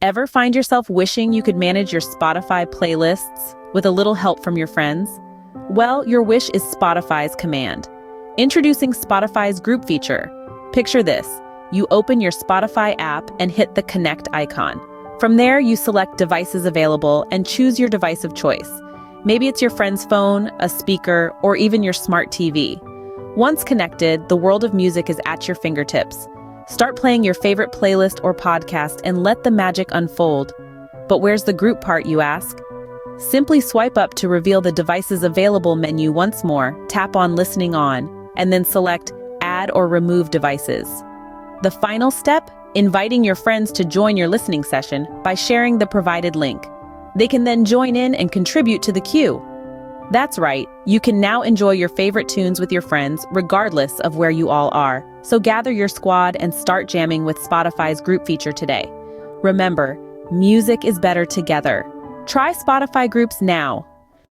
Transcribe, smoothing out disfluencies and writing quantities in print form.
Ever find yourself wishing you could manage your Spotify playlists with a little help from your friends? Well, your wish is Spotify's command. Introducing Spotify's group feature. Picture this. You open your Spotify app and hit the connect icon. From there, you select devices available and choose your device of choice. Maybe it's your friend's phone, a speaker, or even your smart TV. Once connected, the world of music is at your fingertips. Start playing your favorite playlist or podcast and let the magic unfold. But where's the group part, you ask? Simply swipe up to reveal the devices available menu once more, tap on listening on, and then select add or remove devices. The final step? Inviting your friends to join your listening session by sharing the provided link. They can then join in and contribute to the queue. That's right, you can now enjoy your favorite tunes with your friends regardless of where you all are. So gather your squad and start jamming with Spotify's group feature today. Remember, music is better together. Try Spotify groups now.